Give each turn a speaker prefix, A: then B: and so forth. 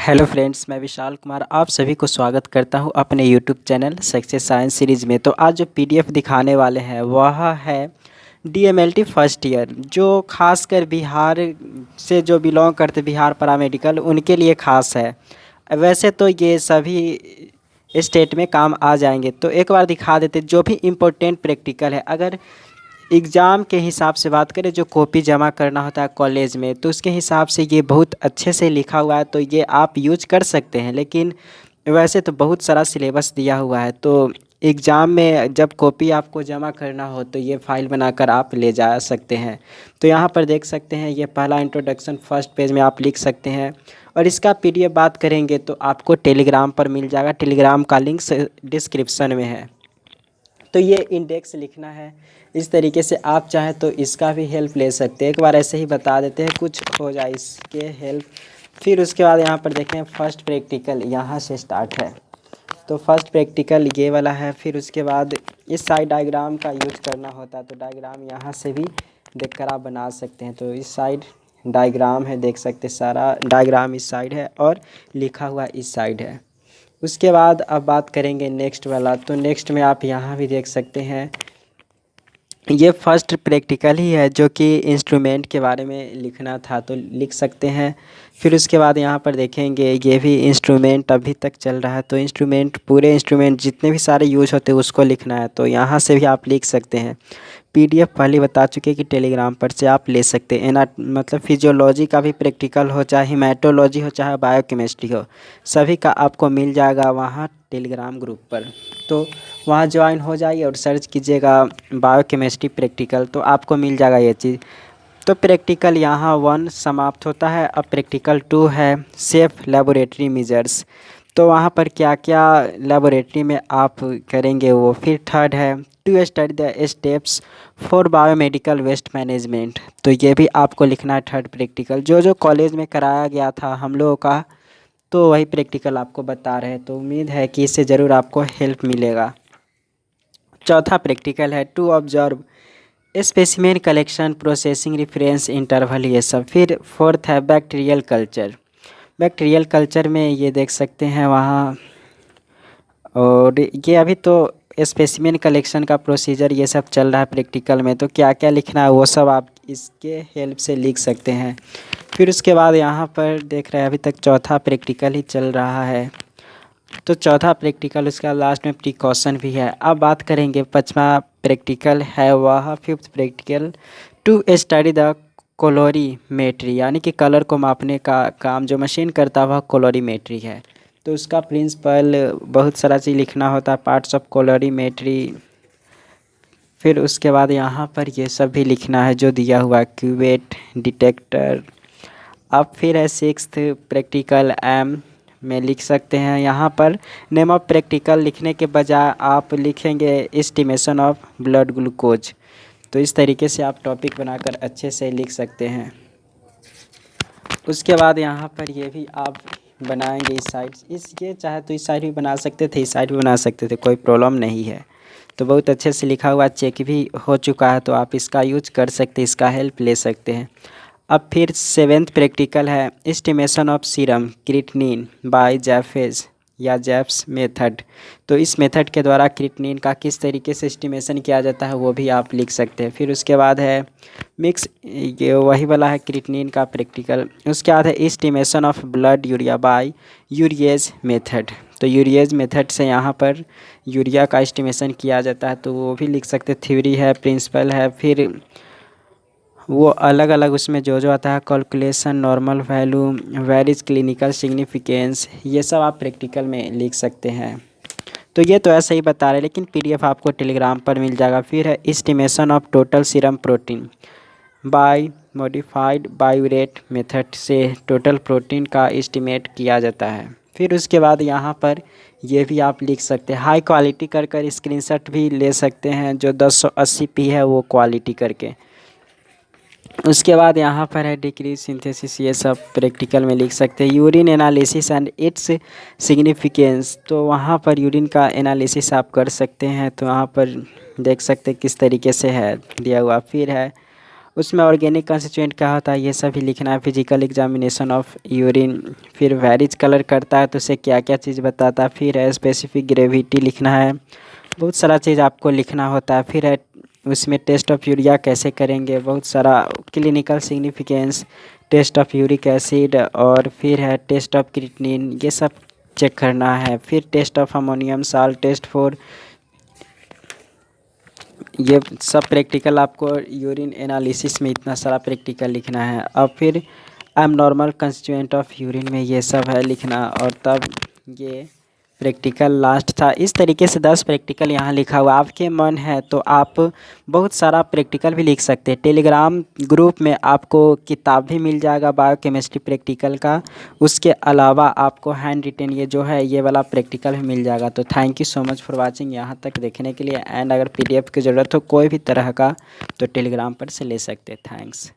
A: Hello friends, मैं विशाल कुमार आप सभी को स्वागत करता हूं अपने YouTube channel success science series में। तो आज जो पीडीएफ दिखाने वाले हैं वह है डीएमएलटी फर्स्ट ईयर, जो खासकर बिहार से जो बिलोंग करते बिहार पैरामेडिकल उनके लिए खास है। वैसे तो ये सभी स्टेट में काम आ जाएंगे। तो एक बार दिखा देते जो भी इम्पोर्टेंट प्रैक्टिकल है। अगर एग्ज़ाम के हिसाब से बात करें, जो कॉपी जमा करना होता है कॉलेज में, तो उसके हिसाब से ये बहुत अच्छे से लिखा हुआ है, तो ये आप यूज कर सकते हैं। लेकिन वैसे तो बहुत सारा सिलेबस दिया हुआ है, तो एग्ज़ाम में जब कॉपी आपको जमा करना हो तो ये फाइल बनाकर आप ले जा सकते हैं। तो यहाँ पर देख सकते हैं, ये पहला इंट्रोडक्शन फर्स्ट पेज में आप लिख सकते हैं। और इसका पीडीएफ बात करेंगे तो आपको टेलीग्राम पर मिल जाएगा। टेलीग्राम का लिंक डिस्क्रिप्शन में है। तो ये इंडेक्स लिखना है इस तरीके से। आप चाहें तो इसका भी हेल्प ले सकते हैं। एक बार ऐसे ही बता देते हैं, कुछ हो जाए इसके हेल्प। फिर उसके बाद यहाँ पर देखें फर्स्ट प्रैक्टिकल यहाँ से स्टार्ट है। तो फर्स्ट प्रैक्टिकल ये वाला है। फिर उसके बाद इस साइड डायग्राम का यूज करना होता है, तो डायग्राम यहाँ से भी देखकर आप बना सकते हैं। तो इस साइड डायग्राम है, देख सकते सारा डायग्राम इस साइड है और लिखा हुआ इस साइड है। उसके बाद अब बात करेंगे नेक्स्ट वाला। तो नेक्स्ट में आप यहाँ भी देख सकते हैं, ये फर्स्ट प्रैक्टिकल ही है जो कि इंस्ट्रूमेंट के बारे में लिखना था, तो लिख सकते हैं। फिर उसके बाद यहाँ पर देखेंगे ये भी इंस्ट्रूमेंट अभी तक चल रहा है, तो इंस्ट्रूमेंट पूरे इंस्ट्रूमेंट जितने भी सारे यूज होते हैं उसको लिखना है, तो यहाँ से भी आप लिख सकते हैं। पीडीएफ पहले बता चुके कि टेलीग्राम पर से आप ले सकते हैं। मतलब फिजियोलॉजी का भी प्रैक्टिकल हो, चाहे हेमेटोलॉजी हो, चाहे बायोकेमिस्ट्री हो, सभी का आपको मिल जाएगा वहाँ टेलीग्राम ग्रुप पर। तो वहाँ ज्वाइन हो जाइए और सर्च कीजिएगा बायोकेमिस्ट्री प्रैक्टिकल, तो आपको मिल जाएगा ये चीज़। तो प्रैक्टिकल यहाँ 1 समाप्त होता है। अब प्रैक्टिकल 2 है सेफ लेबोरेटरी मेजर्स। तो वहाँ पर क्या क्या लेबोरेटरी में आप करेंगे वो। फिर थर्ड है to study the steps for biomedical waste management. तो ये भी आपको लिखना है थर्ड प्रैक्टिकल, जो जो कॉलेज में कराया गया था हम लोगों का, तो वही प्रैक्टिकल आपको बता रहे हैं। तो उम्मीद है कि इससे ज़रूर आपको हेल्प मिलेगा। चौथा प्रैक्टिकल है to observe specimen collection processing reference interval, ये सब। फिर फोर्थ है बैक्टीरियल कल्चर। बैक्टीरियल कल्चर में ये देख सकते हैं वहाँ, और ये अभी तो स्पेसिमेन कलेक्शन का प्रोसीजर ये सब चल रहा है प्रैक्टिकल में, तो क्या क्या लिखना है वो सब आप इसके हेल्प से लिख सकते हैं। फिर उसके बाद यहाँ पर देख रहे हैं अभी तक चौथा प्रैक्टिकल ही चल रहा है, तो चौथा प्रैक्टिकल उसका लास्ट में प्रिकॉशन भी है। अब बात करेंगे पाँचवा प्रैक्टिकल है वह fifth practical to study the colorimetry, यानी कि कलर को मापने का काम जो मशीन करता है वह कोलोरीमेट्री है। तो उसका प्रिंसिपल बहुत सारा चीज़ लिखना होता है, पार्ट्स ऑफ कोलोरीमेट्री। फिर उसके बाद यहाँ पर ये सब भी लिखना है जो दिया हुआ है, क्यूवेट डिटेक्टर। अब फिर है सिक्स्थ प्रैक्टिकल एम में लिख सकते हैं। यहाँ पर नेम ऑफ प्रैक्टिकल लिखने के बजाय आप लिखेंगे एस्टिमेशन ऑफ ब्लड ग्लूकोज। तो इस तरीके से आप टॉपिक बनाकर अच्छे से लिख सकते हैं। उसके बाद यहाँ पर ये भी आप बनाएंगे इस साइड, ये चाहे तो इस साइड भी बना सकते थे, इस साइड भी बना सकते थे, कोई प्रॉब्लम नहीं है। तो बहुत अच्छे से लिखा हुआ, चेक भी हो चुका है, तो आप इसका यूज कर सकते हैं, इसका हेल्प ले सकते हैं। अब फिर सेवेंथ प्रैक्टिकल है estimation of serum creatinine by Jaffe's या जैफ्स मेथड। तो इस मेथड के द्वारा क्रिएटिनिन का किस तरीके से एस्टिमेशन किया जाता है वो भी आप लिख सकते हैं। फिर उसके बाद है मिक्स, ये वही वाला है क्रिएटिनिन का प्रैक्टिकल। उसके बाद है estimation of blood urea by urease method. तो यूरिएज मेथड से यहाँ पर यूरिया का एस्टिमेशन किया जाता है, तो वो भी लिख सकते। थ्योरी है, प्रिंसिपल है, फिर वो अलग अलग उसमें जो जो आता है, calculation, normal value, Vries clinical significance, ये सब आप प्रैक्टिकल में लिख सकते हैं। तो ये तो ऐसे ही बता रहे, लेकिन पीडीएफ आपको टेलीग्राम पर मिल जाएगा। फिर है estimation of total serum protein by modified biuret method से टोटल प्रोटीन का एस्टिमेट किया जाता है। फिर उसके बाद यहाँ पर ये भी आप लिख सकते हैं, हाई क्वालिटी कर कर स्क्रीनशॉट भी ले सकते हैं, जो 1080p है वो क्वालिटी करके। उसके बाद यहाँ पर है डिक्रीज सिंथेसिस, ये सब प्रैक्टिकल में लिख सकते हैं। Urine analysis and its significance, तो वहाँ पर यूरिन का एनालिसिस आप कर सकते हैं, तो वहाँ पर देख सकते हैं किस तरीके से है दिया हुआ। फिर है उसमें ऑर्गेनिक कंस्टिट्यूएंट क्या होता है ये सभी लिखना है। फिजिकल एग्जामिनेशन ऑफ यूरिन, फिर वेरिज कलर करता है तो उसे क्या क्या चीज़ बताता है। फिर है स्पेसिफिक ग्रेविटी लिखना है, बहुत सारा चीज़ आपको लिखना होता है। फिर है उसमें टेस्ट ऑफ यूरिया कैसे करेंगे, बहुत सारा clinical significance, test of uric acid, और फिर है टेस्ट ऑफ क्रिएटिनिन, ये सब चेक करना है। फिर test of ammonium salt, test for, ये सब प्रैक्टिकल आपको यूरिन एनालिसिस में इतना सारा प्रैक्टिकल लिखना है। अब फिर abnormal constituent of urine में ये सब है लिखना, और तब ये प्रैक्टिकल लास्ट था। इस तरीके से 10 प्रैक्टिकल यहाँ लिखा हुआ। आपके मन है तो आप बहुत सारा प्रैक्टिकल भी लिख सकते हैं। टेलीग्राम ग्रुप में आपको किताब भी मिल जाएगा बायोकेमिस्ट्री प्रैक्टिकल का, उसके अलावा आपको हैंड रिटेन ये जो है ये वाला प्रैक्टिकल भी मिल जाएगा। तो thank you so much for watching यहाँ तक देखने के लिए। एंड अगर PDF की ज़रूरत हो कोई भी तरह का तो टेलीग्राम पर से ले सकते हैं। थैंक्स।